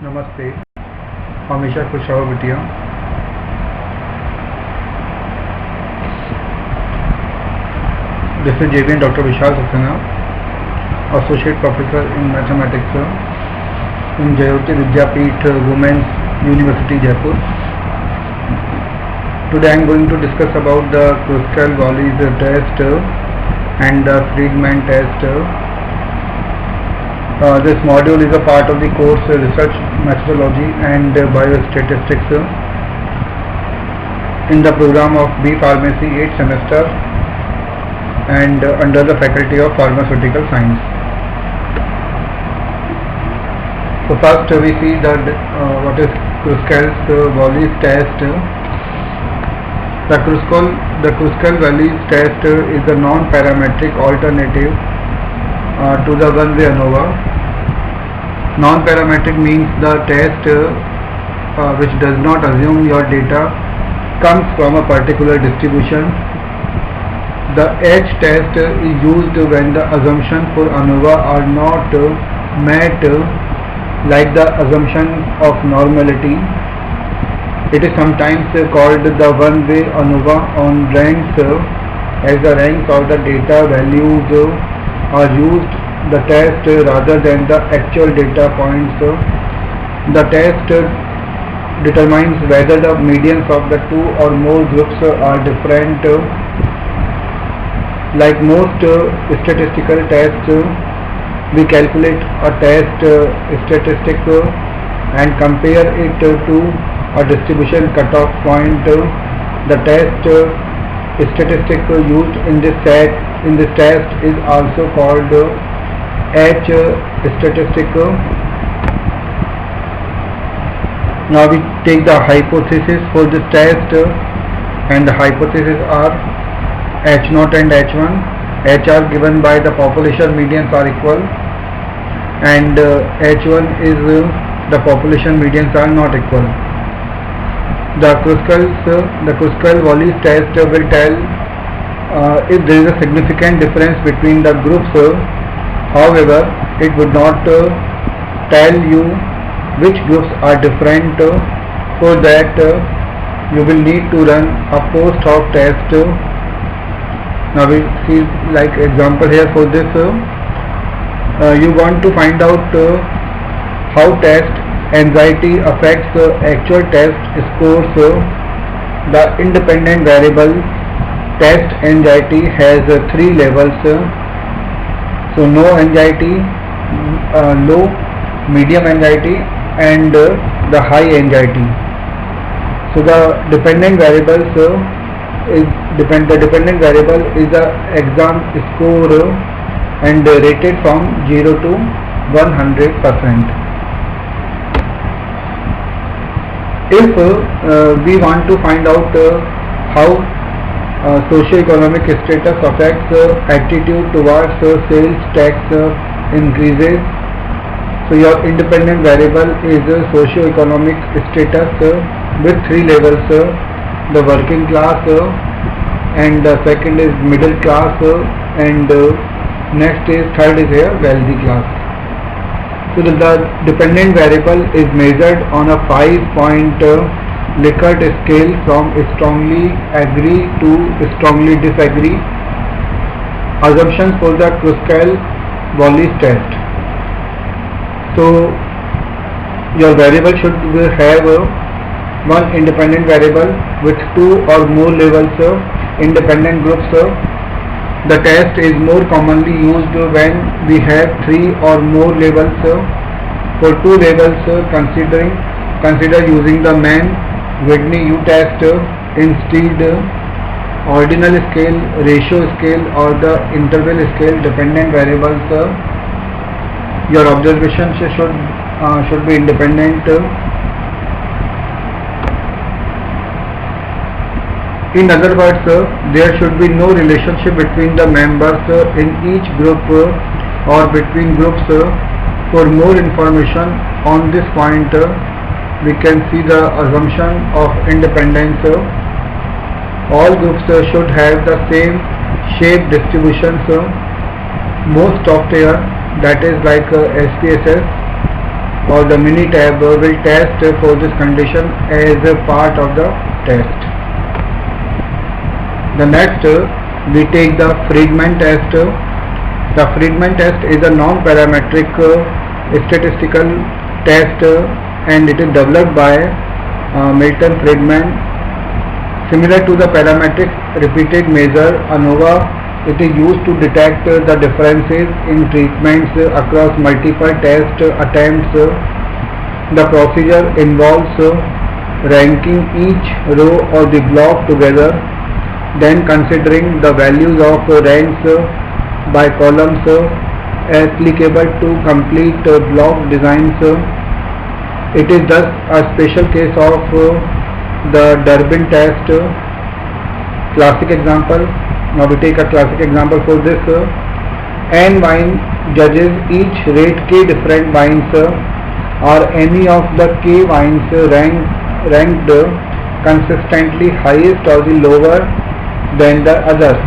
नमस्ते, हमेशा खुश रहो बिटिया। This is JVN Dr. Vishal Saxena, Associate Professor in Mathematics in Jayoti Vidyapeeth Women's University, Jaipur. Today I am going to discuss about the Kruskal-Wallis test and the Friedman test. This module is a part of the course Research Methodology and Biostatistics in the program of B Pharmacy 8th semester and under the Faculty of Pharmaceutical Science. So first we see that what is Kruskal-Wallis test. The Kruskal-Wallis test is a non-parametric alternative to the one-way ANOVA. Non-parametric means the test which does not assume your data comes from a particular distribution. The H test is used when the assumptions for ANOVA are not met, like the assumption of normality. It is sometimes called the one-way ANOVA on ranks, as the ranks of the data values are used the test rather than the actual data points. The test determines whether the medians of the two or more groups are different. Like most statistical tests, we calculate a test statistic and compare it to a distribution cutoff point. The test statistic used in this test is also called H statistic. Now we take the hypothesis for this test, and the hypotheses are H0 and H1. H are given by the population medians are equal, and H1 is the population medians are not equal. The Kruskal-Wallis test will tell if there is a significant difference between the groups. However, it would not tell you which groups are different. For that, you will need to run a post hoc test. Now we see like example here for this. You want to find out how test anxiety affects actual test scores. The independent variable test anxiety has 3 levels. So no anxiety, low, medium anxiety and the high anxiety. So the dependent variables the dependent variable is the exam score and rated from 0 to 100%. If we want to find out how socio-economic status affects attitude towards sales tax increases, so your independent variable is socio-economic status with 3 levels, the working class, and the second is middle class, and third is here wealthy class. So the dependent variable is measured on a 5-point Likert scale from strongly agree to strongly disagree. Assumptions for the Kruskal-Wallis test. So your variable should have one independent variable with 2 or more levels independent groups. The test is more commonly used when we have 3 or more levels. For 2 levels, consider using the Mann-Whitney U-test instead, ordinal scale, ratio scale or the interval scale dependent variables. Your observations should be independent. In other words, there should be no relationship between the members in each group or between groups. For more information on this point, we can see the assumption of independence. All groups should have the same shape distributions. Most software, that is like SPSS, or the Minitab will test for this condition as a part of the test. The next we take the Friedman test. The Friedman test is a non-parametric statistical test and it is developed by Milton Friedman. Similar to the parametric repeated measure ANOVA, it is used to detect the differences in treatments across multiple test attempts. The procedure involves ranking each row or the block together, then considering the values of ranks by columns applicable to complete block designs. It is thus a special case of the Durbin test. Classic example. Now we take a classic example for this. N wine judges each rate k different wines. Are any of the k wines ranked consistently highest or the lower than the others?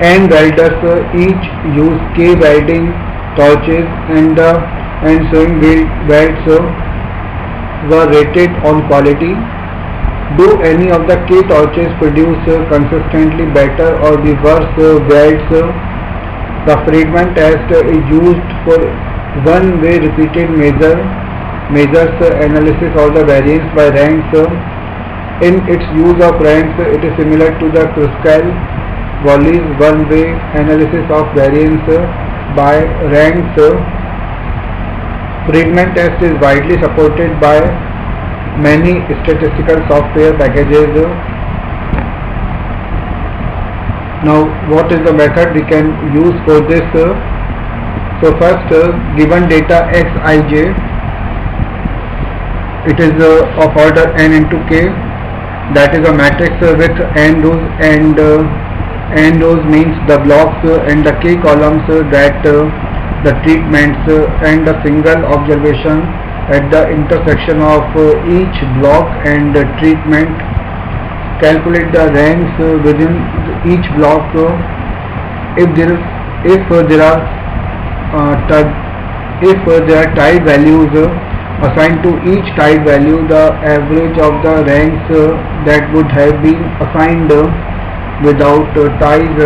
N welders each use k welding torches and sewing welds were rated on quality. Do any of the k torches produce consistently better or the worse welds? The Friedman test is used for one-way repeated measures analysis of the variance by ranks. In its use of ranks, it is similar to the Kruskal-Wallis one-way analysis of variance by ranks. Friedman test is widely supported by many statistical software packages. Now, what is the method we can use for this? So first, given data xij, it is of order n into k. That is a matrix with n rows, and n rows means the blocks and the k columns that the treatments and a single observation at the intersection of each block and treatment. Calculate the ranks within each block. If there are type values assigned to each type value, the average of the ranks that would have been assigned without ties.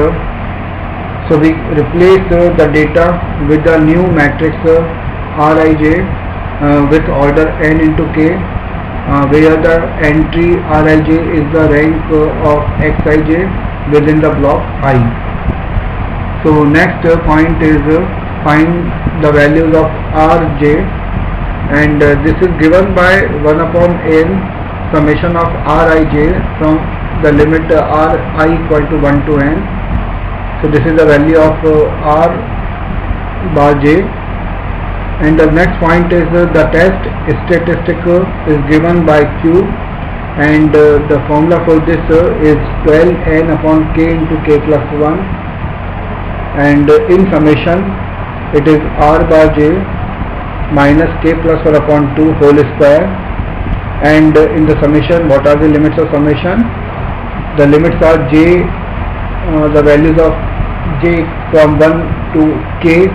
So we replace the data with the new matrix Rij with order n into k, where the entry Rij is the rank of xij within the block I. So next point is find the values of Rj, and this is given by 1 upon n summation of Rij from the limit Ri equal to 1 to n. So this is the value of R bar j. And the next point is the test statistic is given by Q, and the formula for this is 12n upon k into k plus 1, and in summation it is R bar j minus k plus 1 upon 2 whole square. And in the summation, what are the limits of summation? The limits are j, the values of j from 1 to k.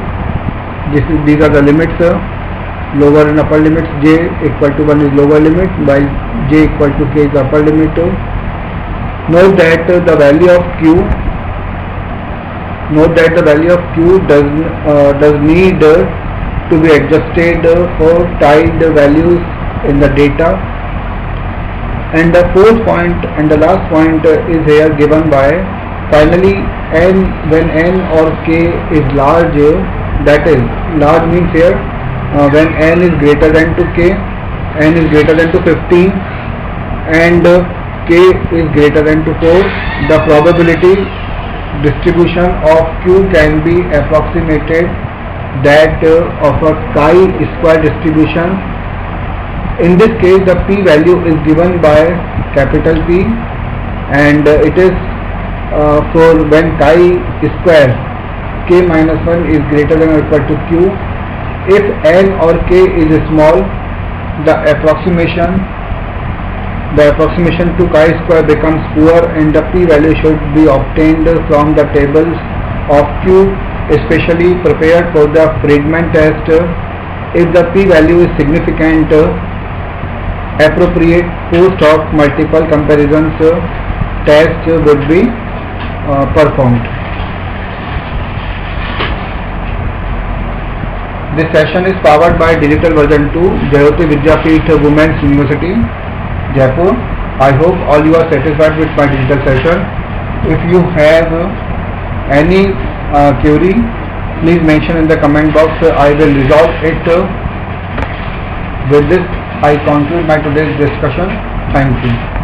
These are the limits, lower and upper limits. J equal to 1 is lower limit, while j equal to k is upper limit. Note that the value of Q does need to be adjusted for tied values in the data. And the fourth point and the last point is here given by, finally, when n or k is large, that is, large means here when n is greater than to k, n is greater than to 15 and k is greater than to 4, the probability distribution of Q can be approximated that of a chi-square distribution. In this case, the p value is given by capital P, and it is for when chi-square k minus 1 is greater than or equal to q. If n or k is small, the approximation to chi-square becomes poor, and the p value should be obtained from the tables of q especially prepared for the fragment test. If the p-value is significant, appropriate post-hoc multiple comparisons test would be performed. This session is powered by Digital Version 2, Jayoti Vidyapeeth Women's University, Jaipur. I hope all you are satisfied with my digital session. If you have any query, please mention in the comment box. I will resolve it. With this, I conclude my today's discussion. Thank you.